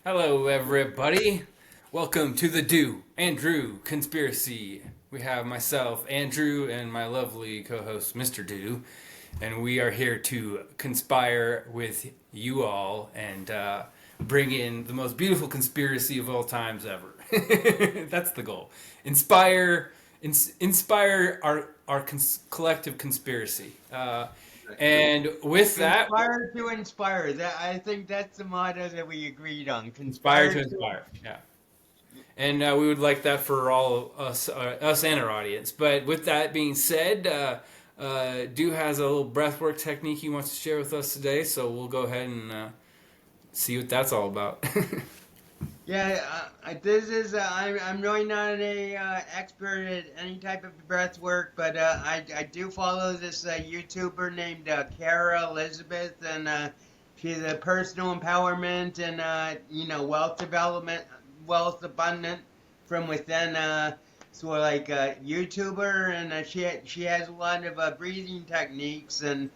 Hello, everybody. Welcome to the Andrew Conspiracy. We have myself, Andrew, and my lovely co-host, Mr. Do, and we are here to conspire with you all and bring in the most beautiful conspiracy of all times ever. That's the goal. Inspire our collective conspiracy. And with that, Conspire to inspire. I think that's the motto that we agreed on. inspire Conspire to to. inspire. Yeah. And we would like that for all us and our audience. But with that being said, Do has a little breathwork technique he wants to share with us today. So we'll go ahead and see what that's all about. Yeah, this is. I'm really not a expert at any type of breath work, but I do follow this YouTuber named Kara Elizabeth, and she's a personal empowerment and wealth development, wealth abundant from within. Sort of like a YouTuber, and she has a lot of breathing techniques, and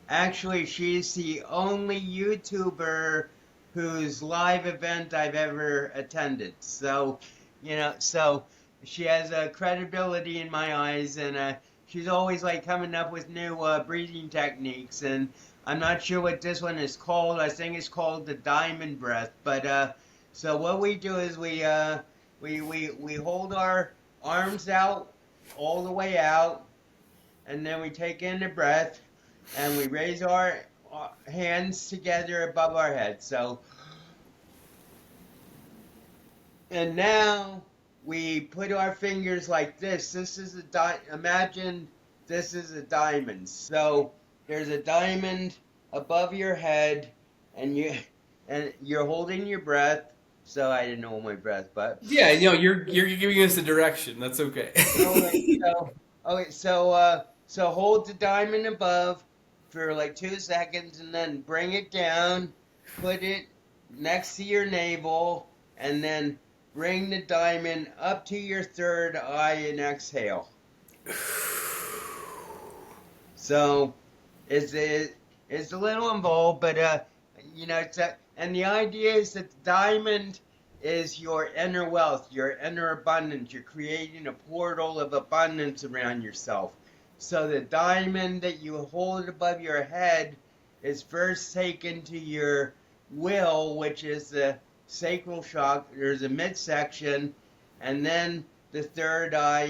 actually she's the only YouTuber whose live event I've ever attended. So she has a credibility in my eyes, and she's always like coming up with new breathing techniques. And I'm not sure what this one is called. I think it's called the diamond breath. But so what we do is we hold our arms out all the way out, and then we take in the breath, and we raise our hands together above our head. So, and now we put our fingers like this. This is imagine this is a diamond. So there's a diamond above your head, and you're holding your breath. So I didn't hold my breath, but Yeah, you're giving us the direction. That's okay. so hold the diamond above for like 2 seconds, and then bring it down, put it next to your navel, and then bring the diamond up to your third eye and exhale. So it's a little involved, but and the idea is that the diamond is your inner wealth, your inner abundance. You're creating a portal of abundance around yourself. So the diamond that you hold above your head is first taken to your will, which is the sacral chakra. There's a midsection, and then the third eye,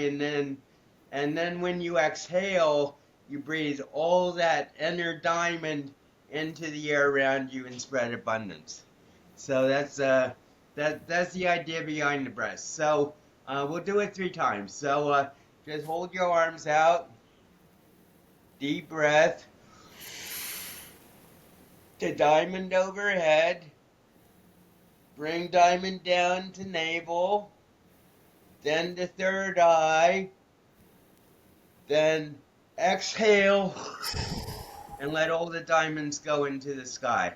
and then when you exhale, you breathe all that inner diamond into the air around you and spread abundance. So that's the idea behind the breath. So we'll do it 3 times. So just hold your arms out. Deep breath. The diamond overhead. Bring diamond down to navel. Then the third eye. Then exhale. And let all the diamonds go into the sky.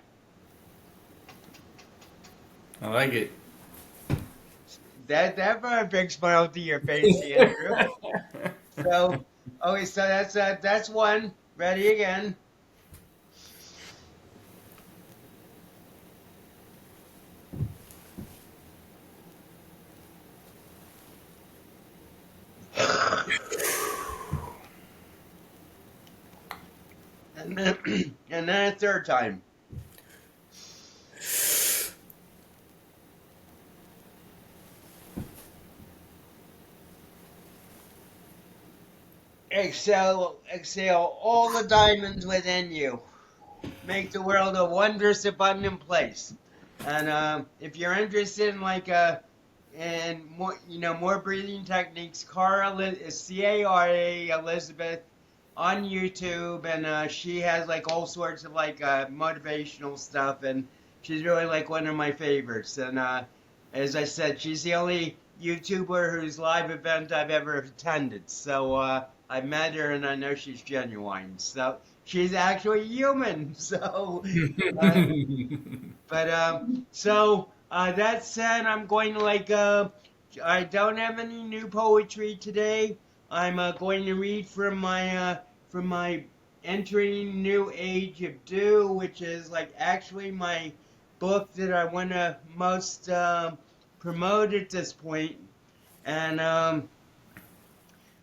I like it. That brought a big smile to your face, Andrew. So, okay, so that's one. Ready again. And then a third time. Exhale all the diamonds within you. Make the world a wondrous, abundant place. And if you're interested in more breathing techniques, Cara Elizabeth on YouTube, and she has like all sorts of motivational stuff, and she's really like one of my favorites. And as I said, she's the only YouTuber whose live event I've ever attended. So I met her, and I know she's genuine. So she's actually human. So, that said, I'm going to I don't have any new poetry today. I'm going to read from my entering new age of DEW, which is like actually my book that I want to most promote at this point. And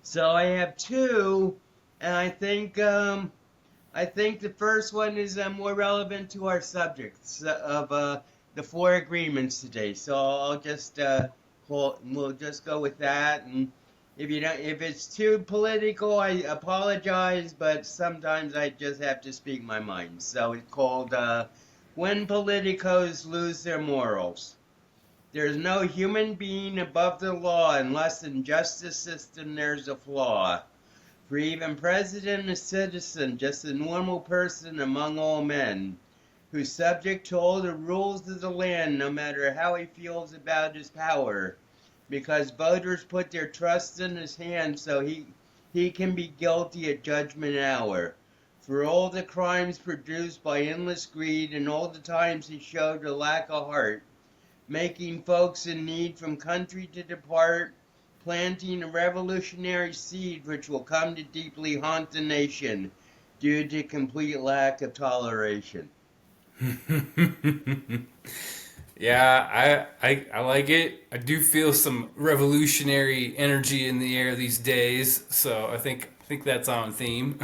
so I have two, and I think the first one is more relevant to our subjects of the four agreements today. So I'll just we'll just go with that. And if it's too political, I apologize, but sometimes I just have to speak my mind. So it's called "When Politicos Lose Their Morals." There's no human being above the law unless in justice system there's a flaw. For even president is citizen, just a normal person among all men, who's subject to all the rules of the land, no matter how he feels about his power, because voters put their trust in his hand so he can be guilty at judgment hour. For all the crimes produced by endless greed and all the times he showed a lack of heart, making folks in need from country to depart, planting a revolutionary seed which will come to deeply haunt the nation due to complete lack of toleration. Yeah, I like it. I do feel some revolutionary energy in the air these days, so I think that's on theme.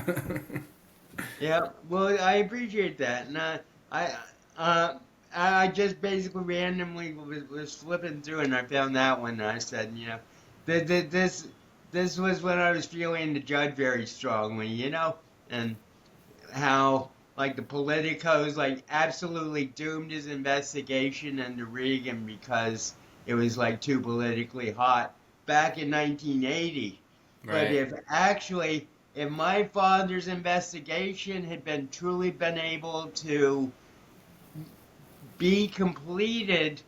Yeah, well, I appreciate that, and I, uh, I just basically randomly was flipping through, and I found that one, and I said, this was when I was feeling the judge very strongly, and how like the politicos like absolutely doomed his investigation into Reagan because it was like too politically hot back in 1980. But Right. if my father's investigation had been able to be completed,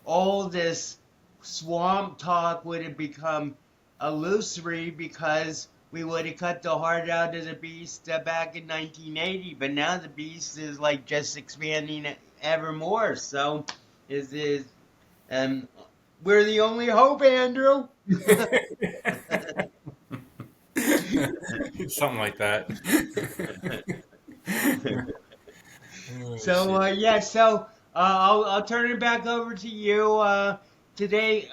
all this swamp talk would have become illusory because we would have cut the heart out of the beast back in 1980. But now the beast is like just expanding ever more. So is we're the only hope, Andrew. Something like that. Oh, So shit. I'll turn it back over to you today.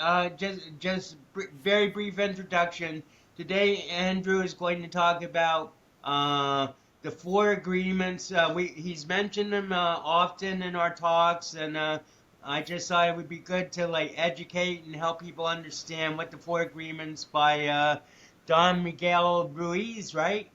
Very brief introduction. Today, Andrew is going to talk about the four agreements. He's mentioned them often in our talks, and I just thought it would be good to like educate and help people understand what the four agreements by Don Miguel Ruiz, right?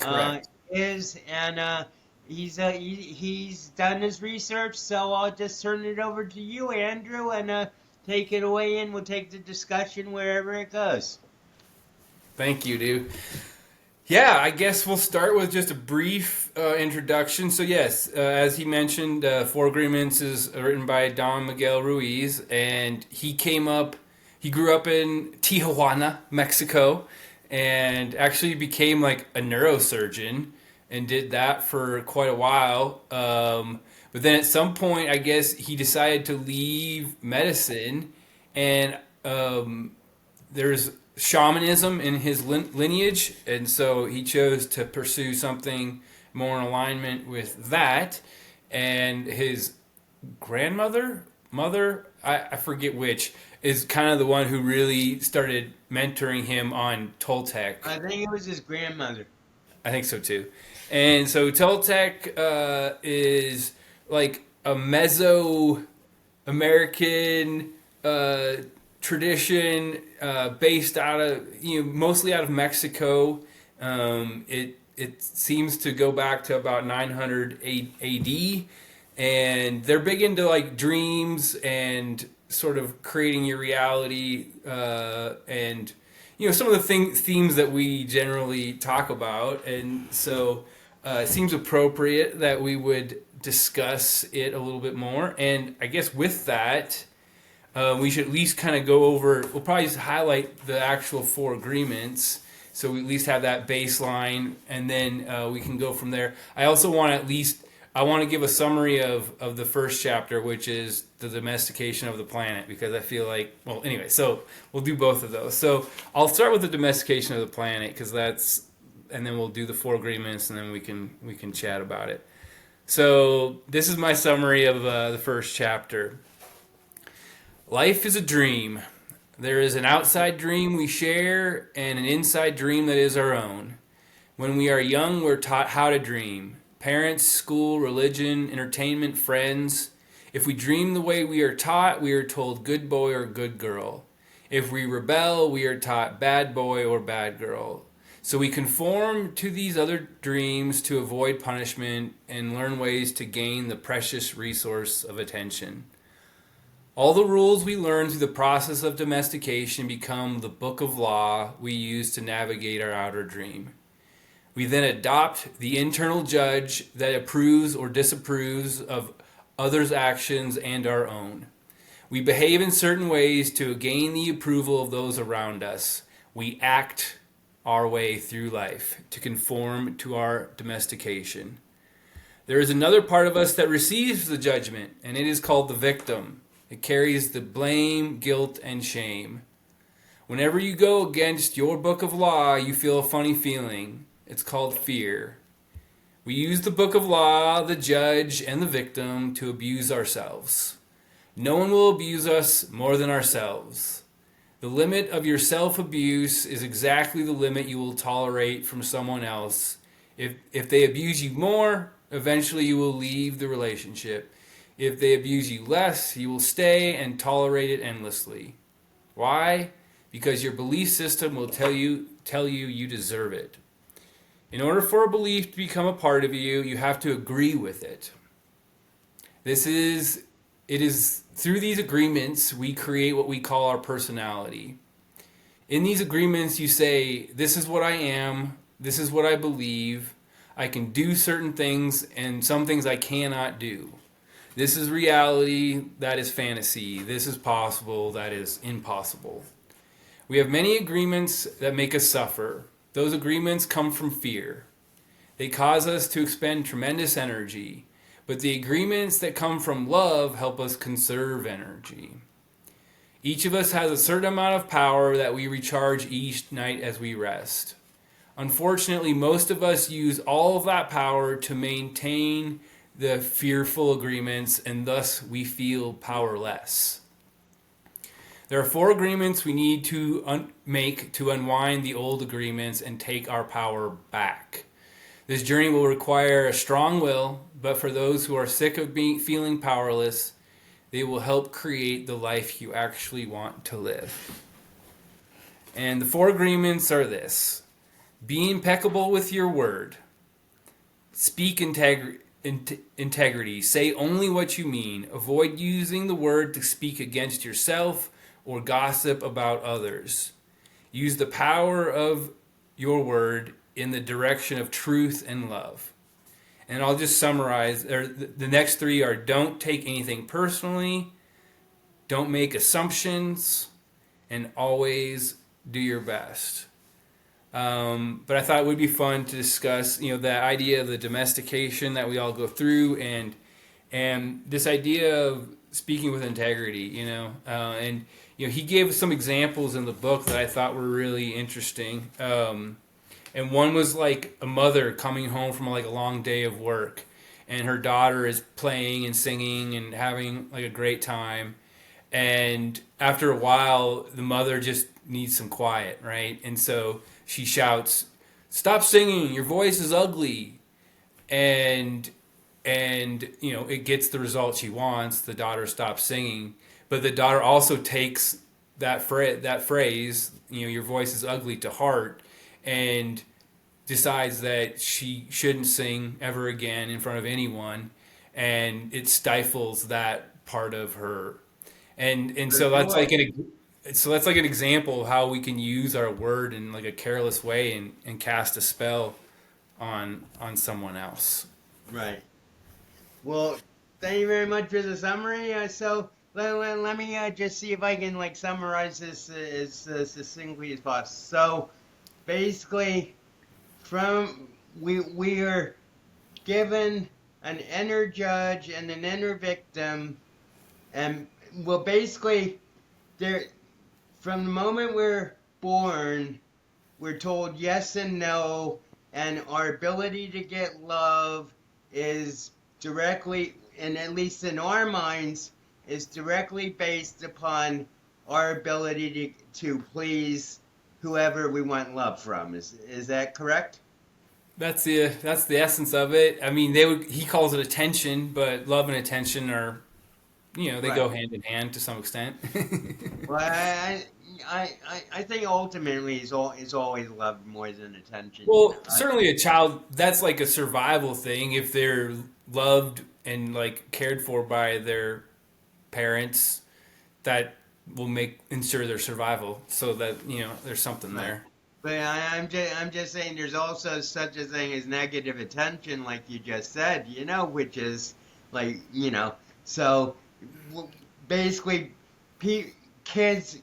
uh, Correct. is, and he's done his research. So I'll just turn it over to you, Andrew, and take it away, and we'll take the discussion wherever it goes. Thank you, dude. Yeah, I guess we'll start with just a brief introduction. So, yes, as he mentioned, Four Agreements is written by Don Miguel Ruiz, and he grew up in Tijuana, Mexico, and actually became like a neurosurgeon and did that for quite a while. But then at some point, I guess he decided to leave medicine, and there's shamanism in his lineage, and so he chose to pursue something more in alignment with that. And his mother, I forget which, is kind of the one who really started mentoring him on Toltec. I think it was his grandmother. I think so too. And so Toltec is like a Mezzo-American tradition based out of mostly out of Mexico. It seems to go back to about 900 AD, and they're big into like dreams and sort of creating your reality, and some of the themes that we generally talk about. And so it seems appropriate that we would discuss it a little bit more. And I guess with that, we should at least kind of go over, we'll probably just highlight the actual four agreements, so we at least have that baseline, and then we can go from there. I also want to give a summary of the first chapter, which is the domestication of the planet, because I feel like, well, anyway, so we'll do both of those. So I'll start with the domestication of the planet, because and then we'll do the four agreements, and then we can chat about it. So this is my summary of the first chapter. Life is a dream. There is an outside dream we share and an inside dream that is our own. When we are young, we're taught how to dream. Parents, school, religion, entertainment, friends. If we dream the way we are taught, we are told good boy or good girl. If we rebel, we are taught bad boy or bad girl. So we conform to these other dreams to avoid punishment and learn ways to gain the precious resource of attention. All the rules we learn through the process of domestication become the book of law we use to navigate our outer dream. We then adopt the internal judge that approves or disapproves of others' actions and our own. We behave in certain ways to gain the approval of those around us. We act our way through life to conform to our domestication. There is another part of us that receives the judgment, and it is called the victim. It carries the blame, guilt, and shame. Whenever you go against your book of law, you feel a funny feeling. It's called fear. We use the book of law, the judge, and the victim to abuse ourselves. No one will abuse us more than ourselves. The limit of your self-abuse is exactly the limit you will tolerate from someone else. If they abuse you more, eventually you will leave the relationship. If they abuse you less, you will stay and tolerate it endlessly. Why? Because your belief system will tell you you deserve it. In order for a belief to become a part of you, you have to agree with it. It is through these agreements we create what we call our personality. In these agreements you say, this is what I am, this is what I believe, I can do certain things and some things I cannot do. This is reality, that is fantasy. This is possible, that is impossible. We have many agreements that make us suffer. Those agreements come from fear. They cause us to expend tremendous energy. But the agreements that come from love help us conserve energy. Each of us has a certain amount of power that we recharge each night as we rest. Unfortunately, most of us use all of that power to maintain the fearful agreements, and thus we feel powerless. There are 4 agreements we need to make to unwind the old agreements and take our power back. This journey will require a strong will, but for those who are sick of feeling powerless, they will help create the life you actually want to live. And the 4 agreements are this: be impeccable with your word, speak integrity, say only what you mean, avoid using the word to speak against yourself or gossip about others. Use the power of your word in the direction of truth and love. And I'll just summarize. The next 3 are: don't take anything personally, don't make assumptions, and always do your best. But I thought it would be fun to discuss, the idea of the domestication that we all go through, and this idea of speaking with integrity. And he gave some examples in the book that I thought were really interesting. And one was like a mother coming home from like a long day of work, and her daughter is playing and singing and having like a great time. And after a while, the mother just needs some quiet, right? And so she shouts, "Stop singing! Your voice is ugly." And it gets the result she wants. The daughter stops singing, but the daughter also takes that phrase, "your voice is ugly," to heart, and decides that she shouldn't sing ever again in front of anyone, and it stifles that part of her. And so that's like an example of how we can use our word in like a careless way and cast a spell on someone else. Right. Well, thank you very much for the summary. So let me just see if I can like summarize this as succinctly as possible. So basically, we are given an inner judge and an inner victim, and well, basically, from the moment we're born, we're told yes and no, and our ability to get love is directly, and at least in our minds, is directly based upon our ability to please whoever we want love from. Is that correct? That's the essence of it. I mean, he calls it attention, but love and attention are, they go Right. hand in hand to some extent. Well, I think ultimately is always love more than attention. You know. Well, certainly a child, that's like a survival thing. If they're loved and like cared for by their parents, that will make ensure their survival. So that there's something Right. there. But I'm just saying there's also such a thing as negative attention, like you just said, which is like, so basically, kids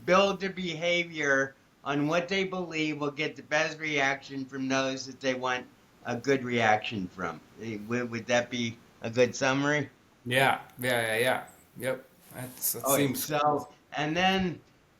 build their behavior on what they believe will get the best reaction from those that they want a good reaction from. Would that be a good summary? Yeah. Yep. That Okay, seems. so and then,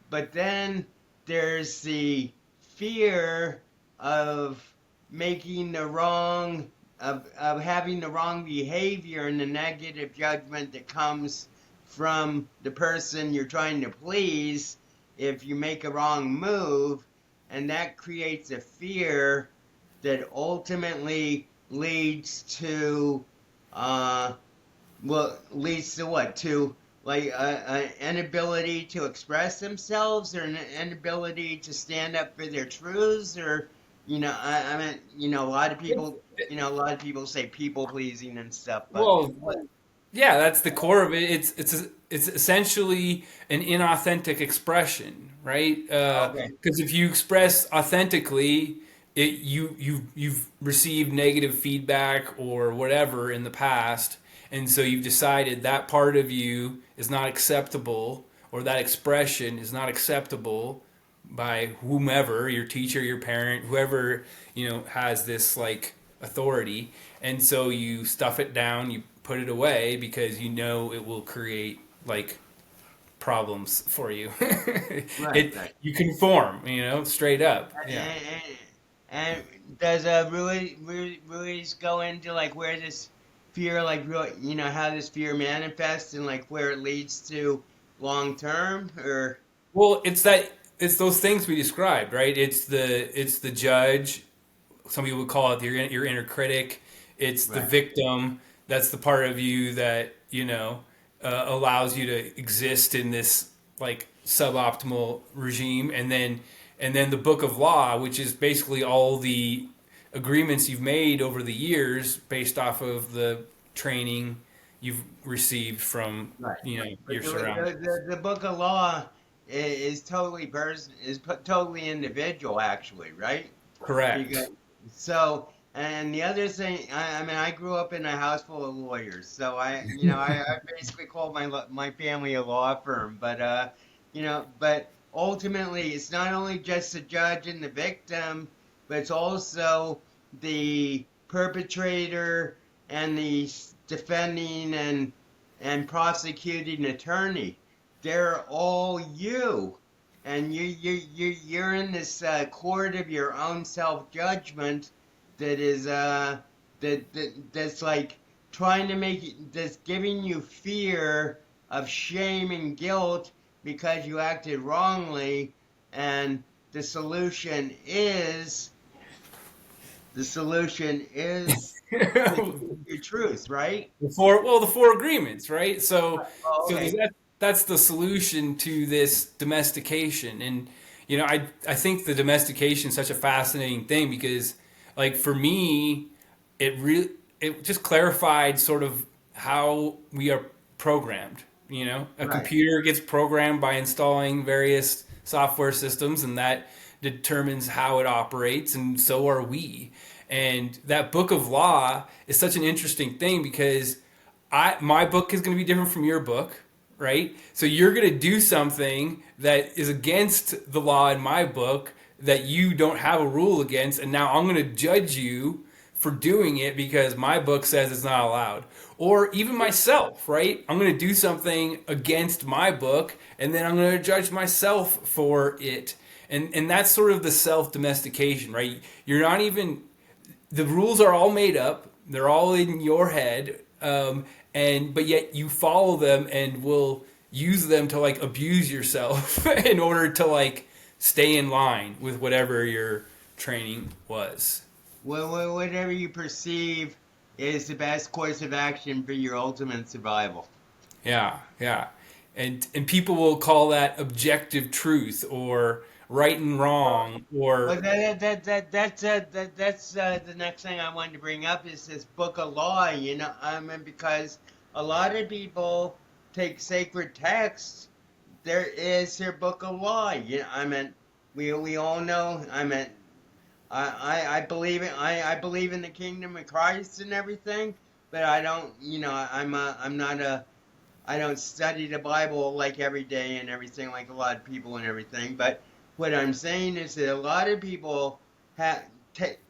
but then there's the fear of making the wrong, of having the wrong behavior and the negative judgment that comes from the person you're trying to please if you make a wrong move, and that creates a fear that ultimately leads to leads to what? To like an inability to express themselves, or an inability to stand up for their truths, or I mean, a lot of people, say people pleasing and stuff, but Well, what? yeah, that's the core of it. It's essentially an inauthentic expression, right? Okay, Because if you express authentically, you've received negative feedback or whatever in the past, and so you've decided that part of you is not acceptable, or that expression is not acceptable by whomever, your teacher, your parent, whoever has this like authority, and so you stuff it down, you put it away because it will create like problems for you. right, it right. You conform, straight up. Yeah. And does Ruiz go into like where this fear, like really, how this fear manifests and like where it leads to long term, or Well, it's those things we described, right? It's the judge. Some people would call it your inner critic. It's the right? victim. That's the part of you that allows you to exist in this like suboptimal regime, and then the book of law, which is basically all the agreements you've made over the years based off of the training you've received from Right. But your surroundings. the book of law is totally totally individual, actually, right? Because Correct. so, and the other thing, I mean, I grew up in a house full of lawyers, so I basically called my family a law firm, but but ultimately, it's not only just the judge and the victim, but it's also the perpetrator and the defending and prosecuting attorney. They're all you, and you're in this court of your own self judgment that is that's like trying to make it, that's giving you fear of shame and guilt because you acted wrongly, and the solution is your truth, right? The four agreements, right? So, Oh, so okay. that's the solution to this domestication, and I think the domestication is such a fascinating thing because, like for me, it really it just clarified sort of how we are programmed. A Right. computer gets programmed by installing various software systems, and that determines how it operates, and so are we. And that book of law is such an interesting thing because my book is going to be different from your book, right? So you're going to do something that is against the law in my book that you don't have a rule against, and now I'm going to judge you for doing it because my book says it's not allowed. Or even myself, right? I'm going to do something against my book, and then I'm going to judge myself for it. And that's sort of the self domestication, right? You're not even, the rules are all made up. they're all in your head, and but yet you follow them and will use them to like abuse yourself in order to like stay in line with whatever your training was. Well, whatever you perceive is the best course of action for your ultimate survival. Yeah, yeah. And people will call that objective truth or right and wrong or Well, that's the next thing I wanted to bring up is this book of law. I mean, because a lot of people take sacred texts. There is their book of law. I mean, we all know. I mean, I believe it. I believe in the kingdom of Christ and everything, but I don't. I'm not a. I don't study the Bible like every day and everything like a lot of people and everything. But what I'm saying is that a lot of people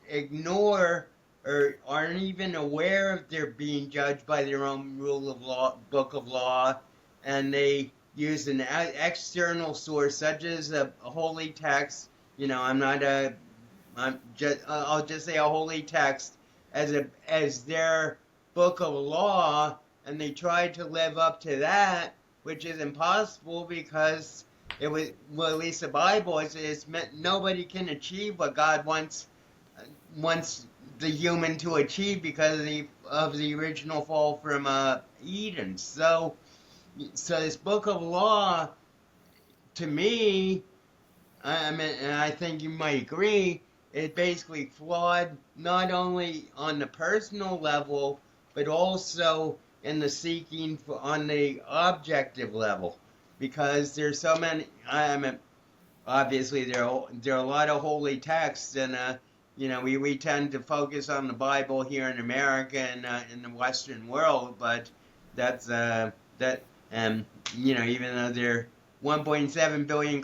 ignore or aren't even aware of they're being judged by their own rule of law, book of law, and they use an external source such as a holy text. I'm not a. I'll just say a holy text as their book of law, and they try to live up to that, which is impossible because at least the Bible is meant nobody can achieve what God wants the human to achieve because of the original fall from Eden. So this book of law, to me, I mean, and I think you might agree, is basically flawed not only on the personal level but also in the seeking on the objective level, because there's so many. I mean, obviously there are a lot of holy texts, and we tend to focus on the Bible here in America and in the Western world, but that's even though there are 1.7 billion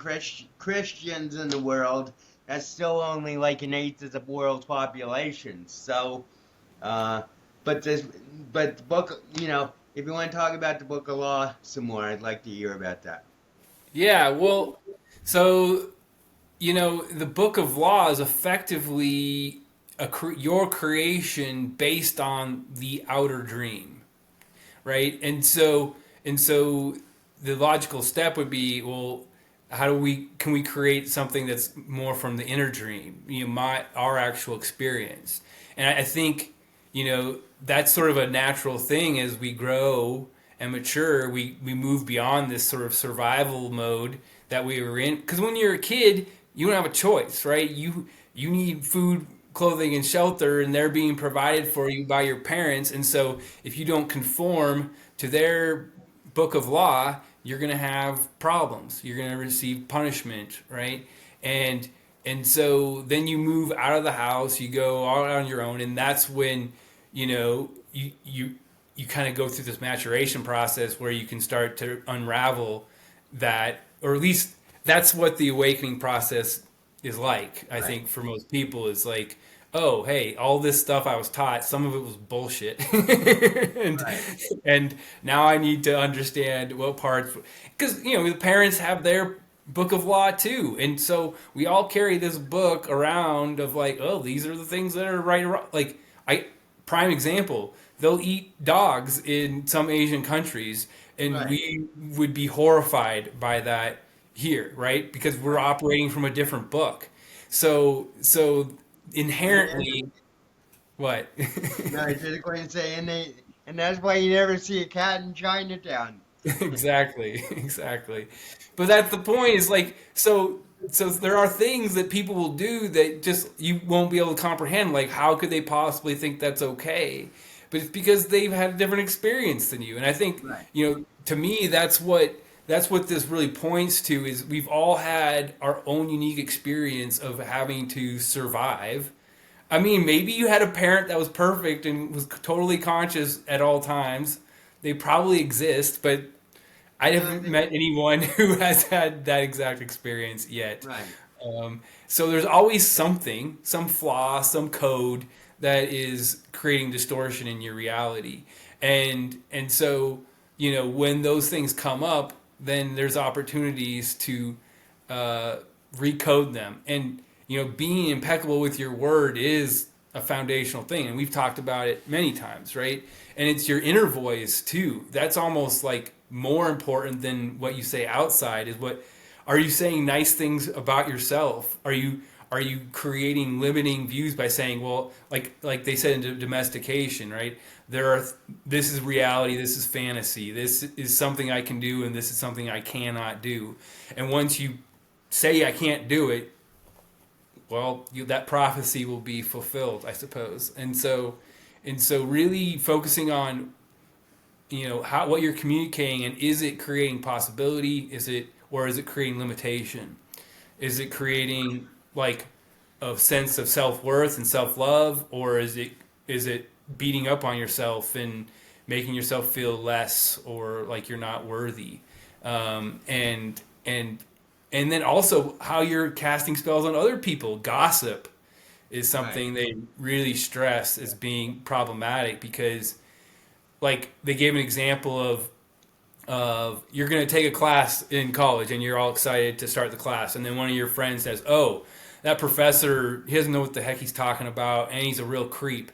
Christians in the world, that's still only like an eighth of the world's population. So. But the book, if you want to talk about the book of law some more, I'd like to hear about that. yeah, well, so the book of law is effectively your creation based on the outer dream, right? And so the logical step would be, well, can we create something that's more from the inner dream, our actual experience? And I think that's sort of a natural thing as we grow and mature. We move beyond this sort of survival mode that we were in. Because when you're a kid, you don't have a choice, right? You need food, clothing, and shelter, and they're being provided for you by your parents. And so if you don't conform to their book of law, you're going to have problems. You're going to receive punishment, right? And so then you move out of the house, you go out on your own, and that's when you kind of go through this maturation process where you can start to unravel that, or at least that's what the awakening process is like. I think for most people, it's like, oh, hey, all this stuff I was taught, some of it was bullshit, and now I need to understand what parts, because the parents have their book of law too, and so we all carry this book around of like, oh, these are the things that are right or wrong. Like, prime example, they'll eat dogs in some Asian countries, and we would be horrified by that here, right? Because we're operating from a different book. So inherently, what? No, I was just going to say, and that's why you never see a cat in Chinatown. Exactly. But that's the point. Is like, so there are things that people will do that just you won't be able to comprehend. Like, how could they possibly think that's okay? But it's because they've had a different experience than you. And I think, to me, that's what this really points to, is we've all had our own unique experience of having to survive. I mean, maybe you had a parent that was perfect and was totally conscious at all times. They probably exist, but I haven't met anyone who has had that exact experience yet. So there's always something, some flaw, some code that is creating distortion in your reality. And so, when those things come up, then there's opportunities to recode them. And, being impeccable with your word is a foundational thing, and we've talked about it many times, right? And it's your inner voice too. That's almost like more important than what you say outside. Is what are you saying nice things about yourself? Are you creating limiting views by saying, well, like they said in domestication, right? This is reality, this is fantasy, this is something I can do, and this is something I cannot do. And once you say I can't do it, well, that prophecy will be fulfilled, I suppose. And so really focusing on, what you're communicating, and is it creating possibility? Or is it creating limitation? Is it creating like a sense of self-worth and self-love, or is it beating up on yourself and making yourself feel less or like you're not worthy? And then also how you're casting spells on other people. Gossip is something they really stress as being problematic, because like they gave an example of you're going to take a class in college and you're all excited to start the class, and then one of your friends says, oh, that professor, he doesn't know what the heck he's talking about, and he's a real creep.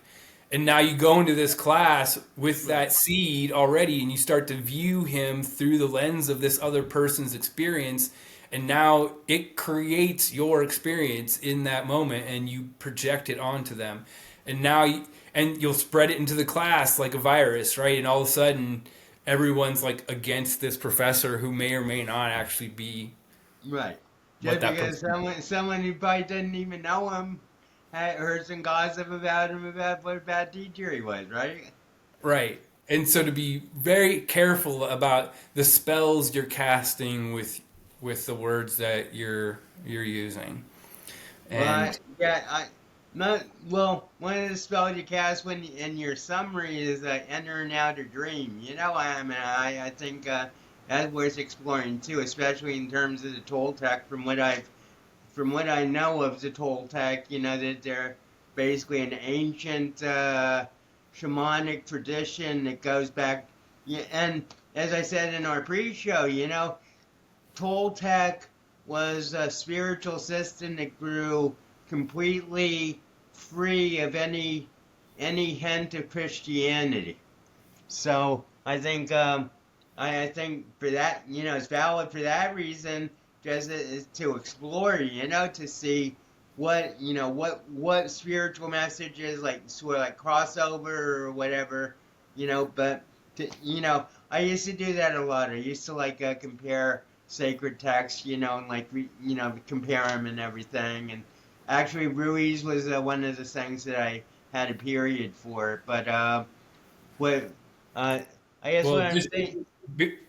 And now you go into this class with that seed already, and you start to view him through the lens of this other person's experience, and now it creates your experience in that moment, and you project it onto them. And now you'll spread it into the class like a virus, right? And all of a sudden everyone's like against this professor who may or may not actually be Right. what Just that because person. someone who probably didn't even know him had heard some gossip about him about what a bad teacher he was, right? Right. And so to be very careful about the spells you're casting with the words that you're using. Well, And not well. One of the spells you cast when in your summary is enter an outer dream. I think that's worth exploring too, especially in terms of the Toltec. From what I know of the Toltec, that they're basically an ancient shamanic tradition that goes back. Yeah, and as I said in our pre-show, Toltec was a spiritual system that grew completely free of any hint of Christianity. So I think for that, it's valid for that reason, just is to explore, to see what spiritual messages, like sort of like crossover or whatever, but I used to do that a lot. I used to like compare sacred texts, and like compare them and everything. And actually, Ruiz was one of the things that I had a period for. But what uh, I guess well, what I'm just saying,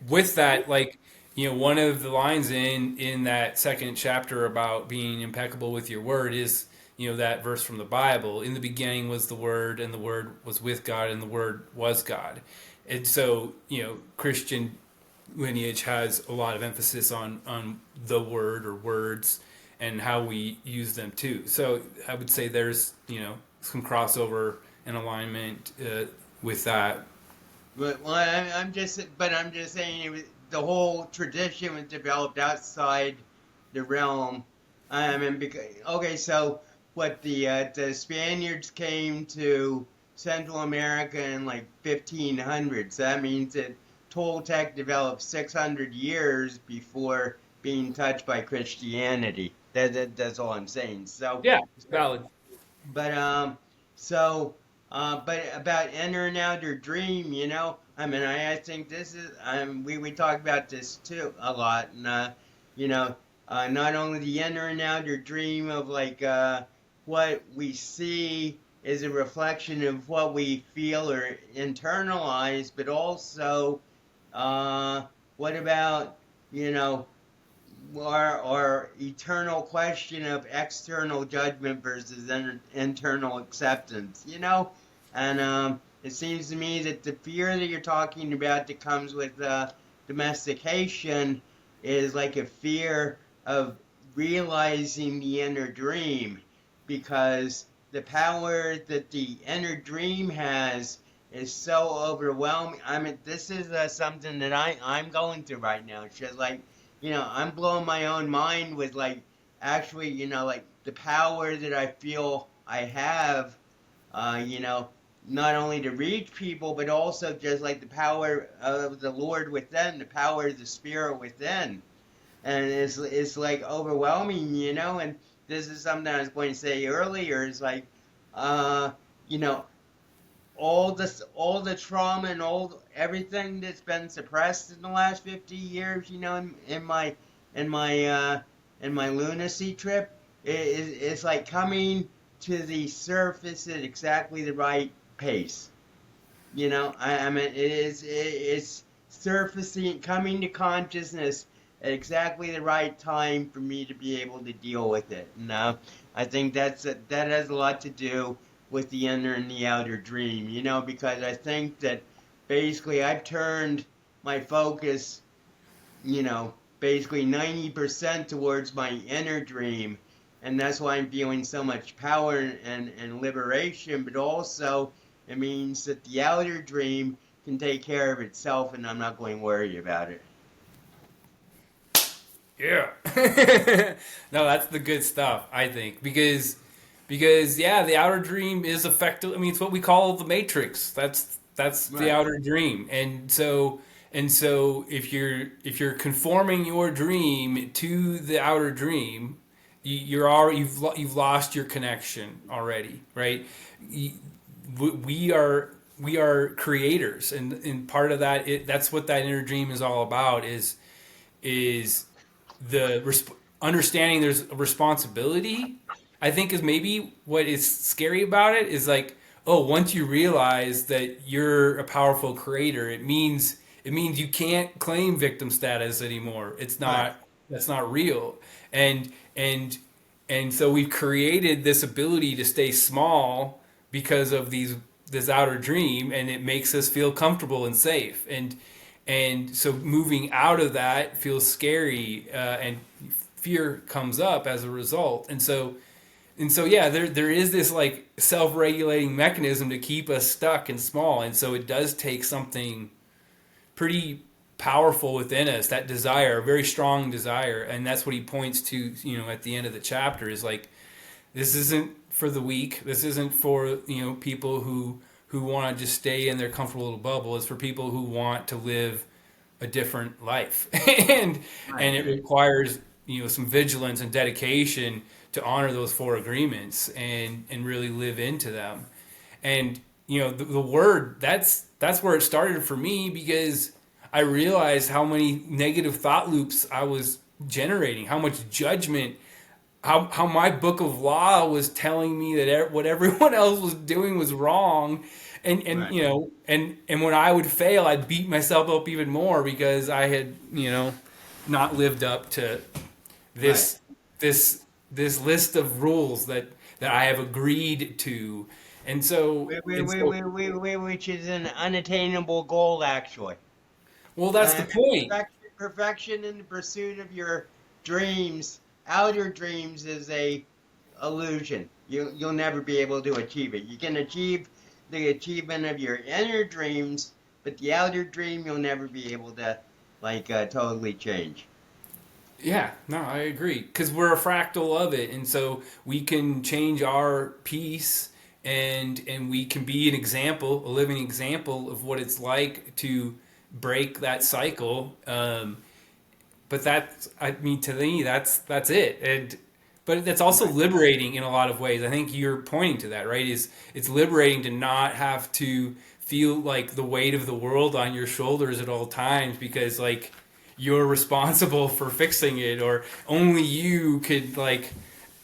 with that, like, one of the lines in that second chapter about being impeccable with your word is, that verse from the Bible. In the beginning was the Word, and the Word was with God, and the Word was God. And so, Christian lineage has a lot of emphasis on the word or words and how we use them too. So I would say there's some crossover and alignment with that. but I'm just saying the whole tradition was developed outside the realm. I mean, okay, so what the Spaniards came to Central America in like 1500s. So that means that Toltec developed 600 years before being touched by Christianity. That's all I'm saying. So, Yeah, valid. but but about entering out your dream, I mean, I think this is, we talk about this too a lot, and you know, not only the entering out your dream of like what we see is a reflection of what we feel or internalize, but also what about you know our eternal question of external judgment versus internal acceptance, And it seems to me that the fear that you're talking about that comes with domestication is like a fear of realizing the inner dream, because the power that the inner dream has is so overwhelming. I mean, this is something that I'm going through right now. It's just like, I'm blowing my own mind with like actually, like the power that I feel I have you know, not only to reach people, but also just like the power of the Lord within, the power of the Spirit within. And it's like overwhelming, you know. And this is something I was going to say earlier. It's like, uh, you know, all the trauma and everything that's been suppressed in the last 50 years, you know, in my in my lunacy trip, it's like coming to the surface at exactly the right pace. You know, I mean, it's surfacing, coming to consciousness at exactly the right time for me to be able to deal with it. And I think that has a lot to do with the inner and the outer dream. You know, because I think that basically I've turned my focus, you know, basically 90% towards my inner dream, and that's why I'm feeling so much power and liberation. But also, it means that the outer dream can take care of itself, and I'm not going to worry about it. Yeah. No, that's the good stuff, I think, because yeah, the outer dream is effective. I mean, it's what we call the matrix. That's the Right. outer dream. And so if you're conforming your dream to the outer dream, you've lost your connection already, right? You- we are creators, and part of that, that's what that inner dream is all about, is understanding there's a responsibility. I think is maybe what is scary about it, is like, oh, once you realize that you're a powerful creator, it means you can't claim victim status anymore. It's Right. not That's not real. And and and so we've created this ability to stay small because of this outer dream, and it makes us feel comfortable and safe. And so moving out of that feels scary, and fear comes up as a result. And so yeah, there is this like self-regulating mechanism to keep us stuck and small. And so it does take something pretty powerful within us, that desire, a very strong desire. And that's what he points to, at the end of the chapter, is like, this isn't for the weak. This isn't for, people who want to just stay in their comfortable little bubble. It's for people who want to live a different life. and Right. and it requires, some vigilance and dedication to honor those four agreements and really live into them. And the word, that's where it started for me, because I realized how many negative thought loops I was generating, how much judgment, how my book of law was telling me that what everyone else was doing was wrong. And Right. and when I would fail, I'd beat myself up even more, because I had, not lived up to Right. this this list of rules that I have agreed to. And so and so Which is an unattainable goal, actually. well, that's the point. Perfection in the pursuit of your dreams, outer dreams, is a illusion. You'll never be able to achieve it. You can achieve the achievement of your inner dreams, but the outer dream you'll never be able to totally change. Yeah, no, I agree, because we're a fractal of it, and so we can change our piece, and we can be an example, a living example of what it's like to break that cycle. But that's, I mean, to me, that's it. And but that's also liberating in a lot of ways. I think you're pointing to that, right? Is It's liberating to not have to feel like the weight of the world on your shoulders at all times, because like you're responsible for fixing it, or only you could like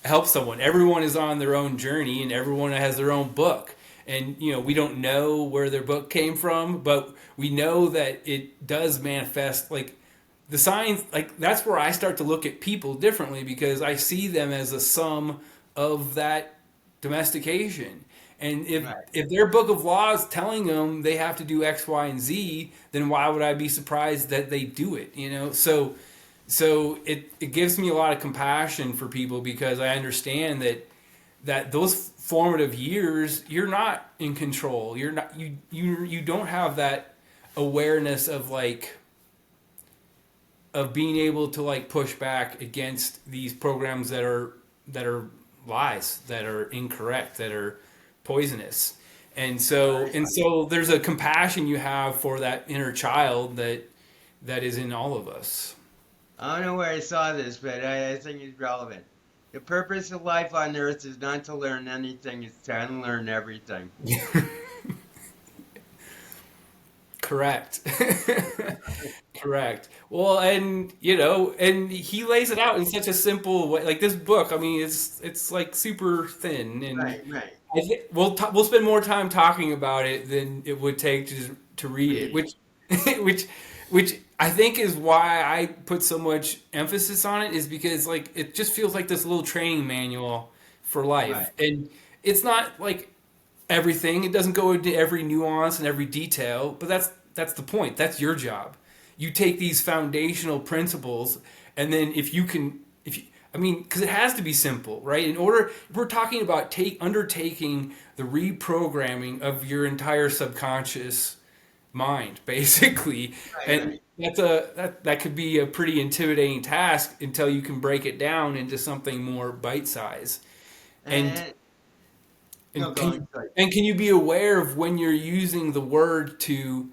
help someone. Everyone is on their own journey, and everyone has their own book. And we don't know where their book came from, but we know that it does manifest, like the signs. Like, that's where I start to look at people differently, because I see them as a sum of that domestication. And if Right. if their book of law is telling them they have to do X, Y, and Z, then why would I be surprised that they do it? So it gives me a lot of compassion for people, because I understand that those formative years, you're not in control. You're not you don't have that awareness of being able to like push back against these programs that are lies, that are incorrect, that are poisonous. And so there's a compassion you have for that inner child that is in all of us. I don't know where I saw this, but I think it's relevant. The purpose of life on earth is not to learn anything, it's to unlearn everything. Correct. Correct. Well, and and he lays it out in such a simple way. Like this book, I mean, it's like super thin, and Right, right. we'll spend more time talking about it than it would take to read it, Read. which which which I think is why I put so much emphasis on it, is because like it just feels like this little training manual for life, Right, and it's not like everything. It doesn't go into every nuance and every detail, but that's the point. That's your job. You take these foundational principles, and then if you, I mean, because it has to be simple, right? In order, if we're talking about undertaking the reprogramming of your entire subconscious mind, basically, right, and right. that could be a pretty intimidating task until you can break it down into something more bite size. And And, no, and go on. Sorry. can you be aware of when you're using the word to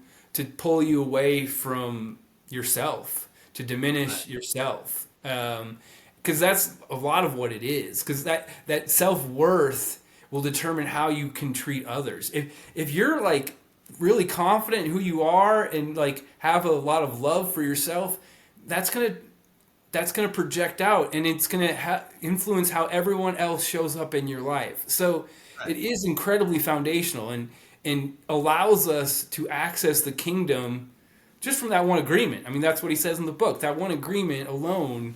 pull you away from yourself, to Right, diminish yourself? Because that's a lot of what it is. Because that self worth will determine how you can treat others. If you're like really confident in who you are and like have a lot of love for yourself, that's gonna project out, and it's gonna influence how everyone else shows up in your life. So right, it is incredibly foundational, and allows us to access the kingdom just from that one agreement. I mean, that's what he says in the book. That one agreement alone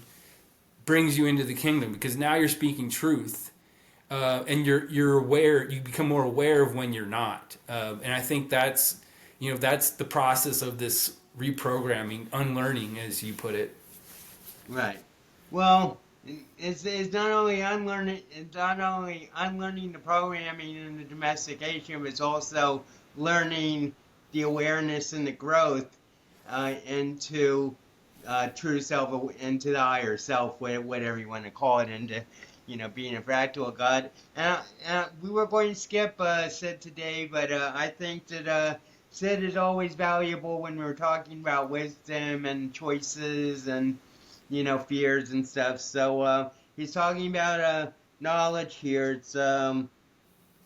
brings you into the kingdom, because now you're speaking truth, and you're aware. You become more aware of when you're not, and I think that's the process of this reprogramming, unlearning, as you put it. right. Well, it's not only unlearning the programming and the domestication, but it's also learning the awareness and the growth into true self, into the higher self, whatever you want to call it, into being a fractal of God. We were going to skip Sid today, but I think that Sid is always valuable when we're talking about wisdom and choices and fears and stuff. So he's talking about knowledge here. He's talking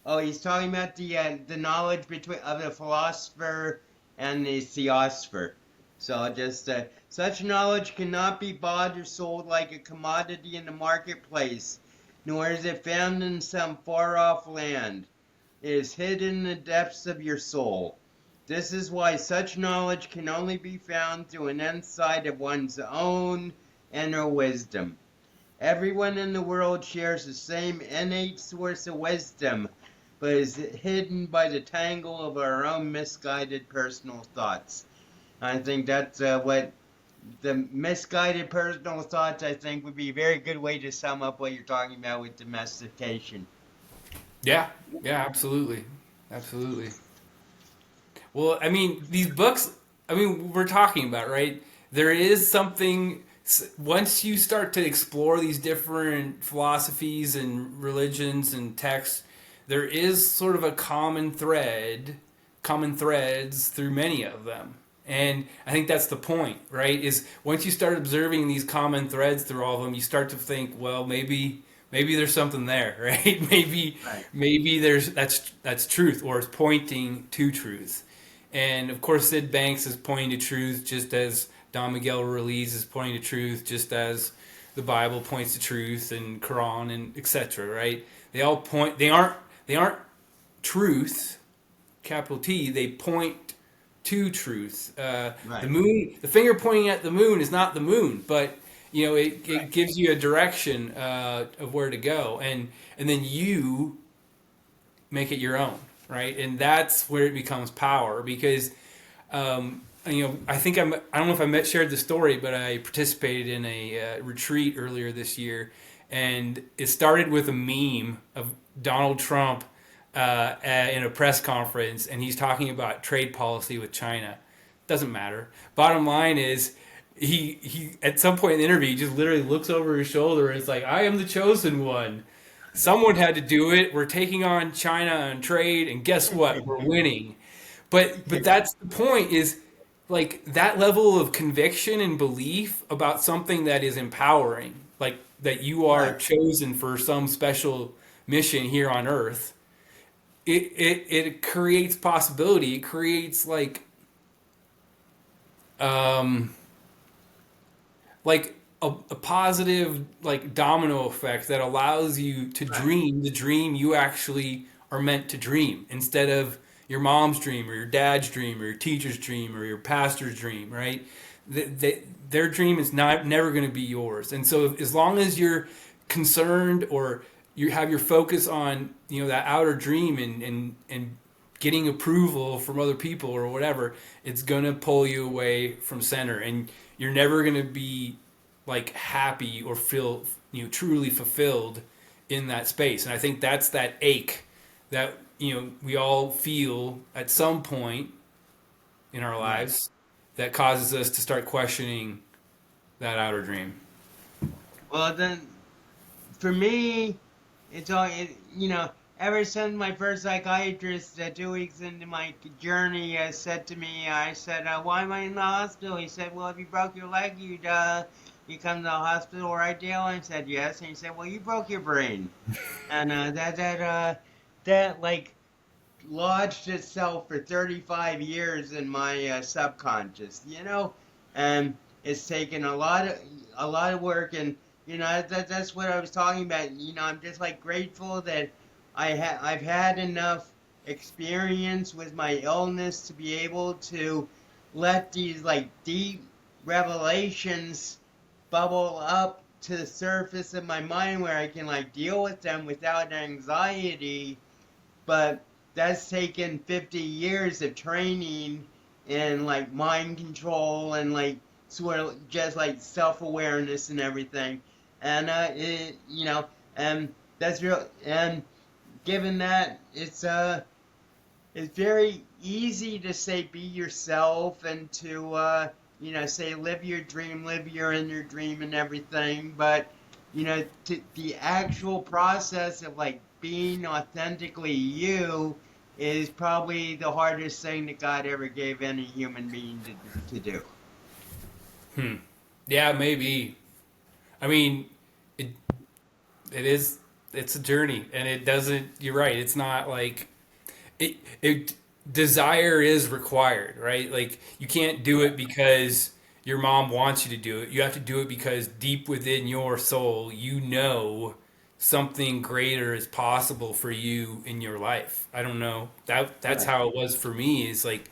about the knowledge between of the philosopher and the theosopher. So just such knowledge cannot be bought or sold like a commodity in the marketplace, nor is it found in some far off land. It is hidden in the depths of your soul. This is why such knowledge can only be found through an insight of one's own inner wisdom. Everyone in the world shares the same innate source of wisdom, but is hidden by the tangle of our own misguided personal thoughts. I think that's what the misguided personal thoughts, I think, would be a very good way to sum up what you're talking about with domestication. Yeah, yeah, absolutely, absolutely. Well, I mean, these books, I mean, we're talking about, right? There is something, once you start to explore these different philosophies and religions and texts, there is sort of a common threads through many of them. And I think that's the point, right? Is once you start observing these common threads through all of them, you start to think, well, maybe there's something there, right? Right. Maybe that's truth, or it's pointing to truth. And of course, Sid Banks is pointing to truth, just as Don Miguel Ruiz is pointing to truth, just as the Bible points to truth, and Quran, and etc. Right? They all point. They aren't truth, capital T. They point to truth. The Right. moon, the finger pointing at the moon is not the moon, but it Right. gives you a direction of where to go, and then you make it your own, right? And that's where it becomes power, because I think I don't know if shared the story, but I participated in a retreat earlier this year, and it started with a meme of Donald Trump in a press conference, and he's talking about trade policy with China. Doesn't matter. Bottom line is, he at some point in the interview, he just literally looks over his shoulder and is like, "I am the chosen one." Someone had to do it. We're taking on China on trade, and guess what? We're winning. But that's the point, is like that level of conviction and belief about something that is empowering, like that you are Right. chosen for some special mission here on earth. It creates possibility. It creates um like a positive like domino effect that allows you to Right. dream the dream you actually are meant to dream, instead of your mom's dream or your dad's dream or your teacher's dream or your pastor's dream, right? Their dream is not never going to be yours. And so as long as you're concerned, or you have your focus on, that outer dream, and getting approval from other people or whatever, it's going to pull you away from center, and you're never going to be like happy or feel truly fulfilled in that space. And I think that's that ache that we all feel at some point in our Right. lives that causes us to start questioning that outer dream. Well, then, for me, it's all ever since my first psychiatrist, 2 weeks into my journey, said to me, I said, "Why am I in the hospital?" He said, "Well, if you broke your leg, you come to the hospital, right, Dale?" I said, "Yes." And he said, "Well, you broke your brain," and that like lodged itself for 35 years in my subconscious, and it's taken a lot of work, and that's what I was talking about. I'm just like grateful that I've had enough experience with my illness to be able to let these like deep revelations bubble up to the surface of my mind where I can like deal with them without anxiety. But that's taken 50 years of training in like mind control and like sort of just like self-awareness and everything. And and that's real. And given that, it's very easy to say be yourself, and to say live your dream, live your inner dream and everything. But the actual process of like being authentically you is probably the hardest thing that God ever gave any human being to do. Yeah, maybe. I mean, it it is, it's a journey, and it doesn't, you're right, it's not like it desire is required, right? Like you can't do it Right. because your mom wants you to do it. You have to do it because deep within your soul, something greater is possible for you in your life. I don't know. That's Right. how it was for me. Is like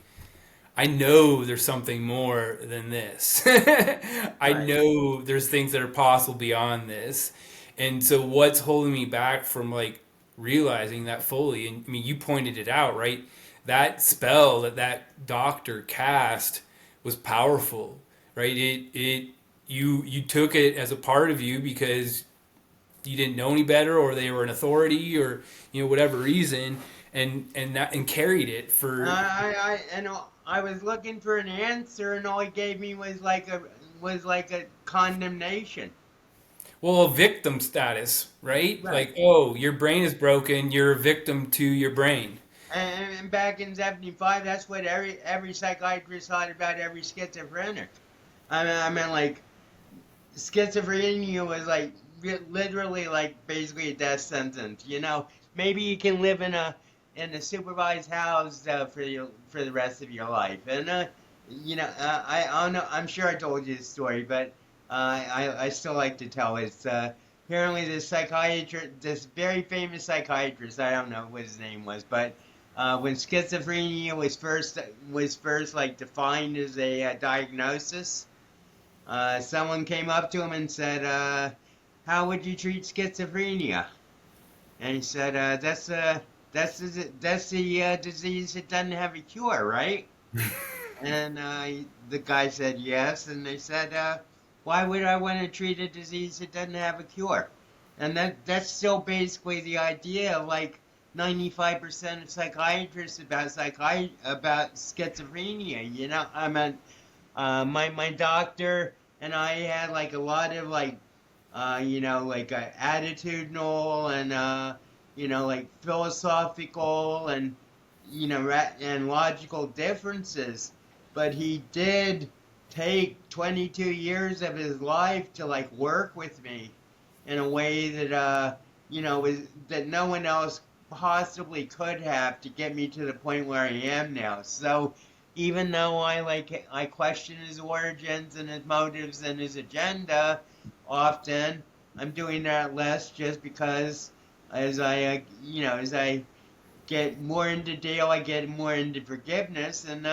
I know there's something more than this. I Right. know there's things that are possible beyond this. And so what's holding me back from like realizing that fully? And I mean, you pointed it out, right? That spell that doctor cast was powerful, right? You took it as a part of you because you didn't know any better, or they were an authority, or whatever reason, and carried it for. I was looking for an answer, and all he gave me was like a condemnation. Well, a victim status, right? Right. Like, oh, your brain is broken. You're a victim to your brain. And back in '75, that's what every psychiatrist thought about every schizophrenic. I mean, like schizophrenia was like literally like basically a death sentence. Maybe you can live in a supervised house for the rest of your life. And I don't know. I'm sure I told you this story, but I still like to tell it. It's apparently this very famous psychiatrist. I don't know what his name was, but when schizophrenia was first like defined as a diagnosis, someone came up to him and said, "How would you treat schizophrenia?" And he said, "That's the disease that doesn't have a cure, right?" And the guy said, "Yes." And they said, "Why would I want to treat a disease that doesn't have a cure?" And that's still basically the idea of like 95% of psychiatrists about schizophrenia. I mean, my doctor and I had like a lot of like like attitudinal and like philosophical and and logical differences. But he did take 22 years of his life to like work with me in a way that was that no one else possibly could have to get me to the point where I am now. So even though I question his origins and his motives and his agenda often, I'm doing that less just because as I get more into Dale, I get more into forgiveness, and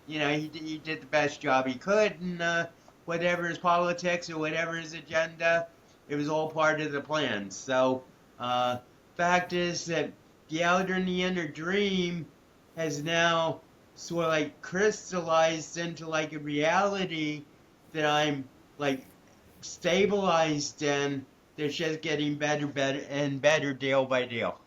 he did the best job he could, and whatever his politics or whatever his agenda, it was all part of the plan. So, fact is that the outer and the inner dream has now sort of like crystallized into like a reality that I'm like stabilized in. That's just getting better and better deal by deal.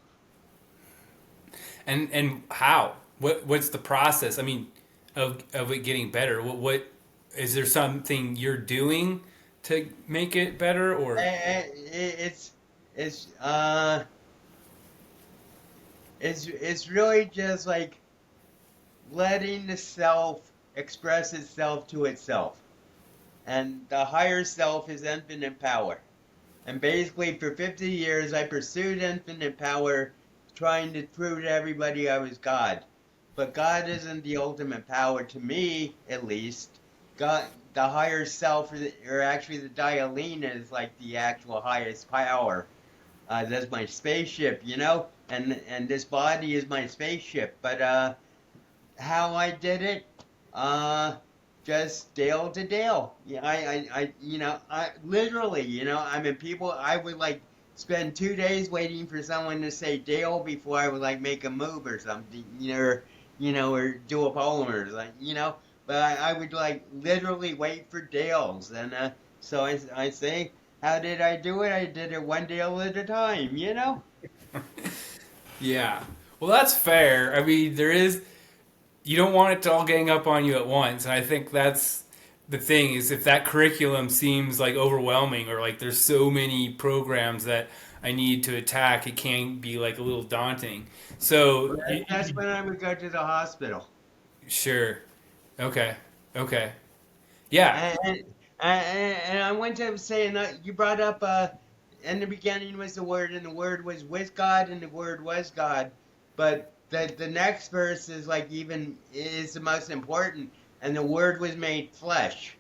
And how? What's the process? I mean, of it getting better. What is there something you're doing to make it better, or It's it's really just like letting the self express itself to itself, and the higher self is infinite power. And basically, for 50 years, I pursued infinite power, trying to prove to everybody I was God. But God isn't the ultimate power, to me, at least. God, the higher self, or actually the Dialene, is like the actual highest power. That's my spaceship, and this body is my spaceship. But how I did it, just Dale to Dale. Yeah, I literally, I mean, I would like spend 2 days waiting for someone to say Dale before I would like make a move or something, or do a poem or like, but I would like literally wait for Dales, and so I say, how did I do it? I did it one Dale at a time. yeah? Well, that's fair. I mean, there is. You don't want it to all gang up on you at once, and I think that's the thing is if that curriculum seems like overwhelming or like there's so many programs that I need to attack, it can be like a little daunting. So That's when I would go to the hospital. sure, okay, okay, yeah, And I want to say, and you brought up, in the beginning was the Word, and the Word was with God, and the Word was God. But the next verse is like is the most important, and the Word was made flesh,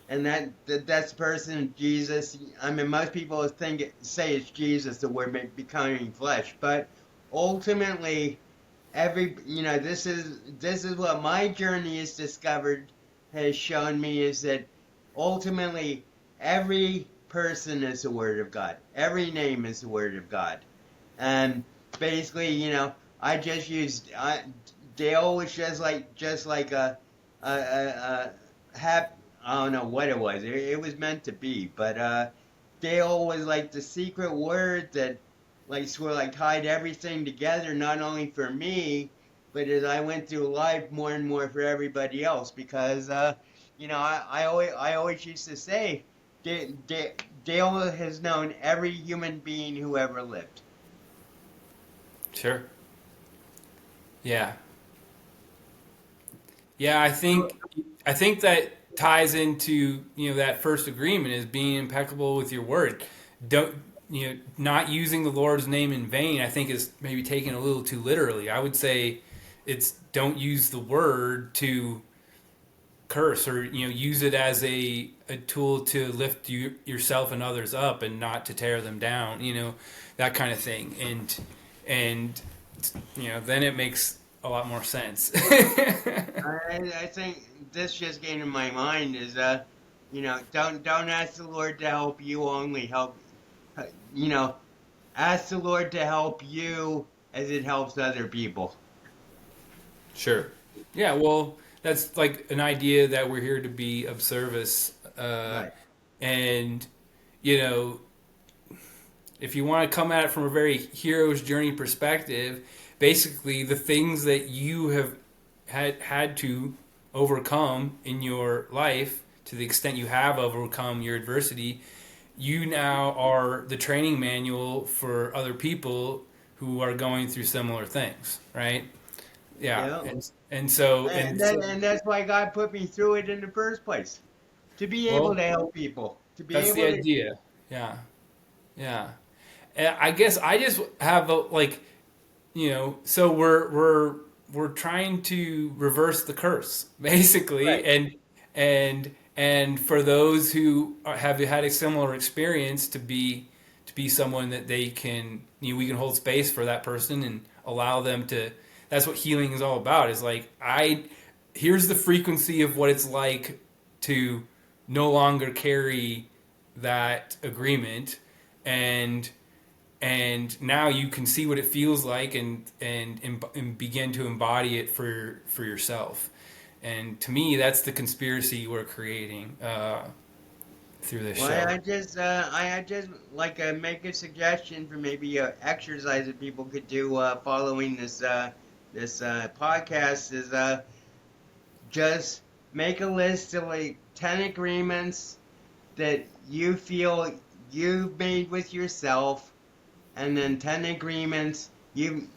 and that's the person Jesus. I mean, most people say it's Jesus, the Word becoming flesh, but ultimately, this is what my journey has discovered, has shown me, is that ultimately every person is the word of God. Every name is the word of God. And basically, I just used Dale was just like I don't know what it was. It was meant to be, but Dale was like the secret word that like sort of like tied everything together, not only for me, but as I went through life, more and more for everybody else. Because I always used to say, Dale has known every human being who ever lived. sure, yeah, yeah. I think that ties into that first agreement is being impeccable with your word. Don't not using the Lord's name in vain. I think is maybe taken a little too literally. I would say it's don't use the word to curse or use it as a tool to lift yourself and others up and not to tear them down. That kind of thing. And then it makes a lot more sense. I think this just came to my mind is don't ask the Lord to help you, only help you know ask the Lord to help you as it helps other people. Sure. Yeah, well, that's like an idea that we're here to be of service. Right. And, you know, if you want to come at it from a very hero's journey perspective, basically the things that you have had to overcome in your life, to the extent you have overcome your adversity, you now are the training manual for other people who are going through similar things, right? Yeah, Yeah. and so And that's why God put me through it in the first place. To be able well, to help people. To be that's the able to. idea. Yeah, yeah. And I guess I just have a, like, so we're trying to reverse the curse basically, Right. and for those who have had a similar experience, to be someone that they can, we can hold space for that person and allow them to. That's what healing is all about. Is like, here's the frequency of what it's like to no longer carry that agreement, and now you can see what it feels like, and begin to embody it for yourself. And to me, that's the conspiracy we're creating through this Well, show. I just like make a suggestion for maybe exercise that people could do following this podcast is just make a list of like 10 agreements that you feel you've made with yourself, and then 10 agreements you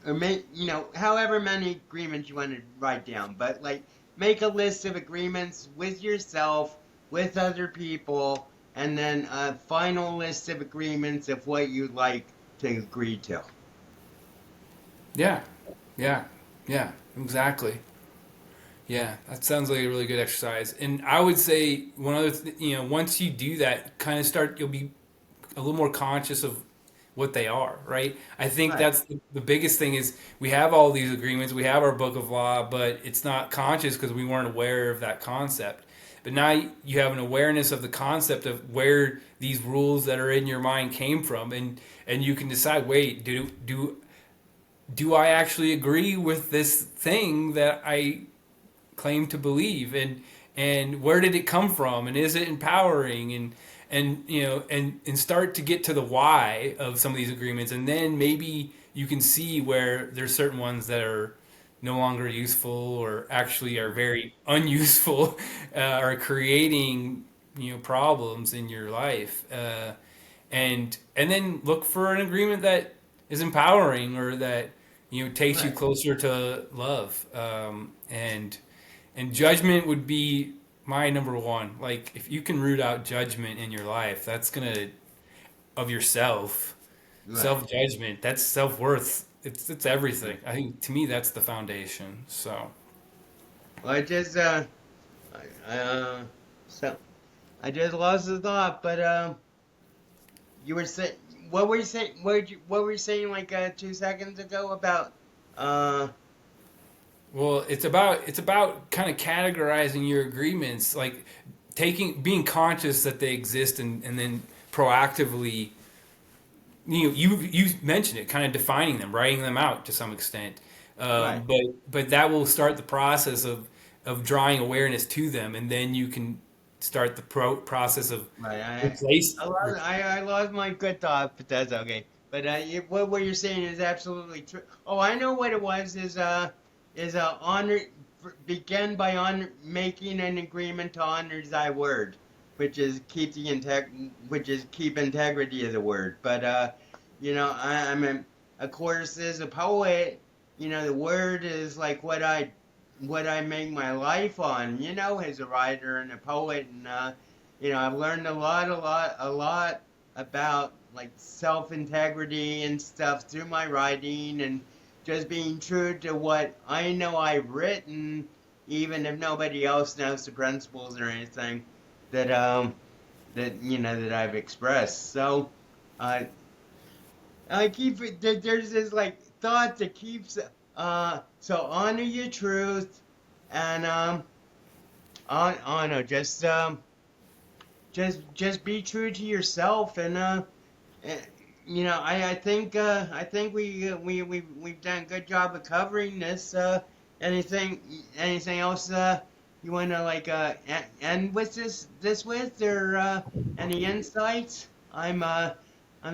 or make however many agreements you want to write down, but like make a list of agreements with yourself, with other people, and then a final list of agreements of what you'd like to agree to. Yeah, yeah, yeah, exactly. Yeah, that sounds like a really good exercise. And I would say one other, once you do that, kind of you'll be a little more conscious of what they are, right? I think Right. that's the biggest thing is we have all these agreements, we have our book of law, but it's not conscious because we weren't aware of that concept. But now you have an awareness of the concept of where these rules that are in your mind came from, and you can decide, wait, do I actually agree with this thing that I claim to believe, and where did it come from, and is it empowering, and start to get to the why of some of these agreements, and then maybe you can see where there's certain ones that are no longer useful or actually are very unuseful, are creating problems in your life, and then look for an agreement that is empowering or that takes you Right. closer to love, and judgment would be my number one. Like, if you can root out judgment in your life, that's gonna of yourself, Right. self judgment. That's self worth. It's everything. I think to me that's the foundation. So Well, I, so I just lost the thought, but you were saying what were you saying? What were you saying like 2 seconds ago about uh well, it's about kind of categorizing your agreements, like being conscious that they exist, and then proactively you mentioned it, kind of defining them, writing them out to some extent. right. But that will start the process of drawing awareness to them, and then you can start the process of Right. replace. I lost my good thought, but that's okay. But what you're saying is absolutely true. Oh, I know what it was. Is honor begin by making an agreement to honor thy word, which is which is keep integrity of the word. But of course, as a poet, the word is like what I make my life on. As a writer and a poet, and I've learned a lot about like self integrity and stuff through my writing, and just being true to what I know I've written, even if nobody else knows the principles or anything that I've expressed. So, uh, I keep there's this like thought that keeps so honor your truth, and honor just be true to yourself, and eh, I think we've done a good job of covering this. Anything else you want to like end with this with, or any insights? I'm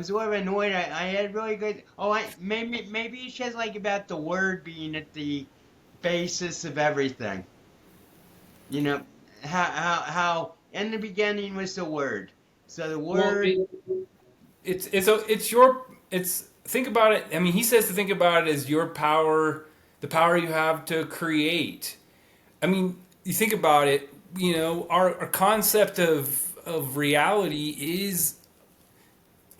sort of annoyed. I had really good. Oh, I maybe it's just like about the word being at the basis of everything. You know how in the beginning was the word, So the Well, word, it's think about it. I mean, he says to think about it as your power, the power you have to create. I mean, you think about it. Our concept of reality is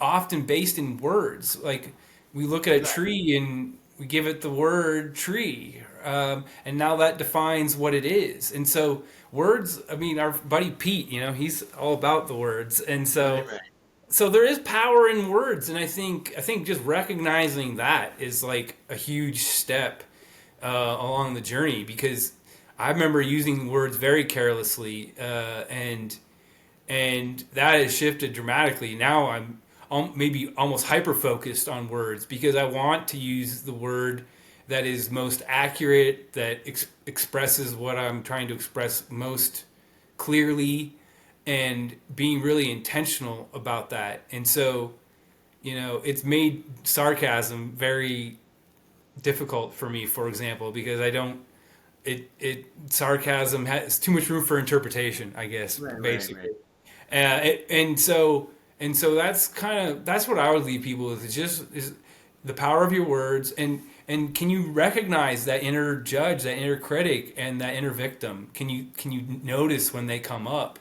often based in words. Like we look at a right, tree and we give it the word tree, and now that defines what it is. And so words. I mean, our buddy Pete, he's all about the words, and right, so right, so there is power in words, and I think just recognizing that is like a huge step along the journey, because I remember using words very carelessly, and that has shifted dramatically. Now I'm maybe almost hyper focused on words because I want to use the word that is most accurate, that expresses what I'm trying to express most clearly, and being really intentional about that. And so, it's made sarcasm very difficult for me, for example, because I don't. It sarcasm has too much room for interpretation, I guess, right, right, basically. right. And so that's what I would leave people with. It's just is the power of your words, and can you recognize that inner judge, that inner critic, and that inner victim? Can you notice when they come up,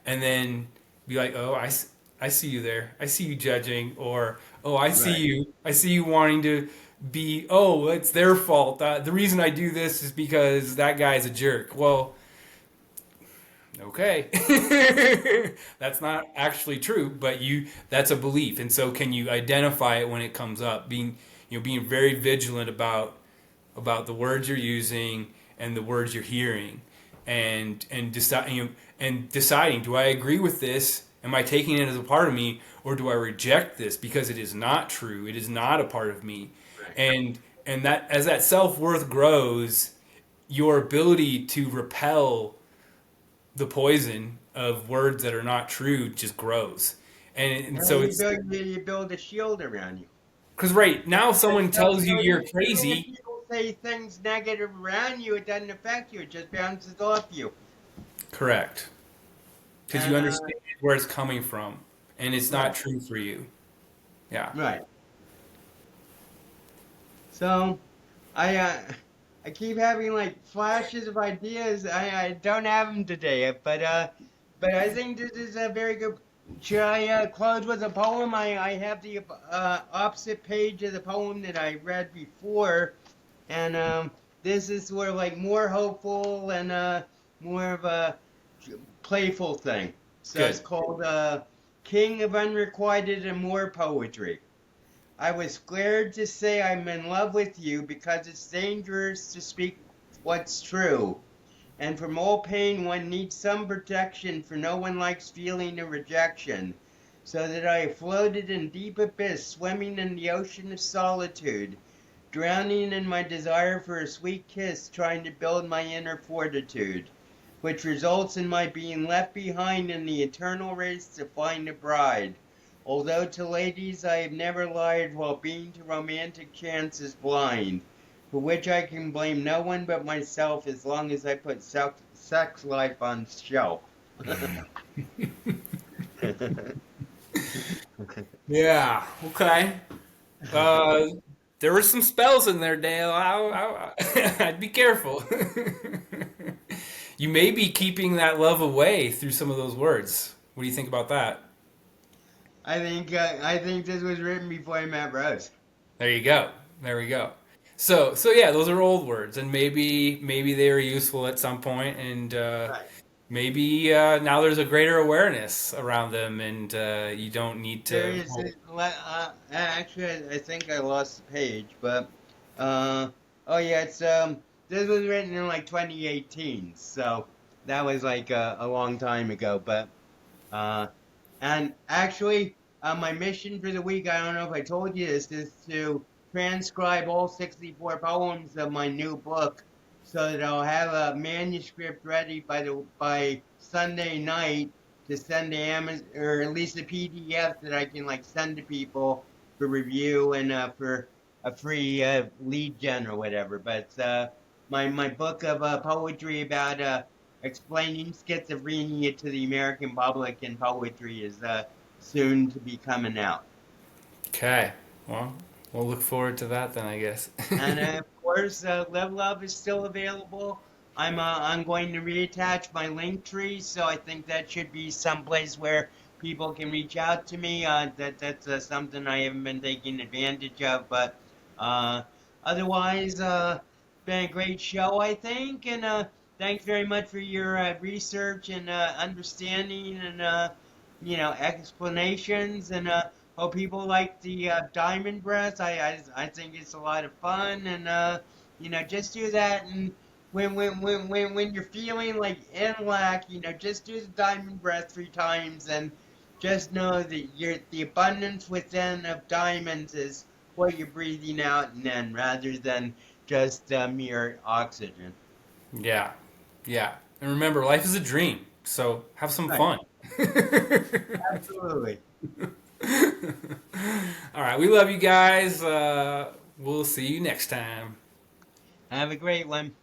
and then be like, oh, I see you there. I see you judging, or oh, I see Right. you. I see you wanting to be. Oh, it's their fault. The reason I do this is because that guy's a jerk. Well, okay. That's not actually true, but that's a belief. And so can you identify it when it comes up? Being very vigilant about the words you're using and the words you're hearing, and deciding, do I agree with this? Am I taking it as a part of me, or do I reject this because it is not true? It is not a part of me. Right. And that, as that self-worth grows, your ability to repel the poison of words that are not true just grows. And And so you it's build a shield around you. because right now, if So, someone tells you you're even if crazy. people say things negative around you, it doesn't affect you. It just bounces off you. Correct, because you And understand where it's coming from, and it's right, not true for you. Yeah. right. So I keep having like flashes of ideas. I don't have them today, but I think this is a very good. Should I close with a poem? I have the opposite page of the poem that I read before, and this is sort of like more hopeful and more of a playful thing. So it's Good. called King of Unrequited and More Poetry. I was scared to say I'm in love with you because it's dangerous to speak what's true. And from all pain, one needs some protection, for no one likes feeling a rejection. So that I floated in deep abyss, swimming in the ocean of solitude, drowning in my desire for a sweet kiss, trying to build my inner fortitude, which results in my being left behind in the eternal race to find a bride. Although to ladies I have never lied, while being to romantic chances blind, for which I can blame no one but myself as long as I put sex life on shelf. Yeah. Okay. Uh, there were some spells in there, Dale. I'd be careful. You may be keeping that love away through some of those words. What do you think about that? I think this was written before I met Rose. There you go. There we go. So yeah, those are old words, and maybe they were useful at some point, and Right. maybe now there's a greater awareness around them, and you don't need There to. is actually I think I lost the page, but uh oh yeah, it's this was written in like 2018, so that was like a long time ago. But uh and actually my mission for the week, I don't know if I told you this, is to transcribe all 64 poems of my new book, so that I'll have a manuscript ready by Sunday night to send to Amazon, or at least a PDF that I can like send to people for review and for a free lead gen or whatever. But my book of poetry about explaining schizophrenia to the American public in poetry is soon to be coming out. Okay. Well, we'll look forward to that then, I guess. And of course, Live Love is still available. I'm going to reattach my link tree, so I think that should be someplace where people can reach out to me. That's something I haven't been taking advantage of, but uh, otherwise, been a great show, I think. And thanks very much for your research and understanding and explanations and. Hope people like the diamond breath. I think it's a lot of fun, and just do that. And when you're feeling like in lack, just do the diamond breath 3 times, and just know that the abundance within of diamonds is what you're breathing out, and then rather than just mere oxygen. Yeah. Yeah. And remember, life is a dream. So have some Right. fun. Absolutely. All right. We love you guys. We'll see you next time. Have a great one.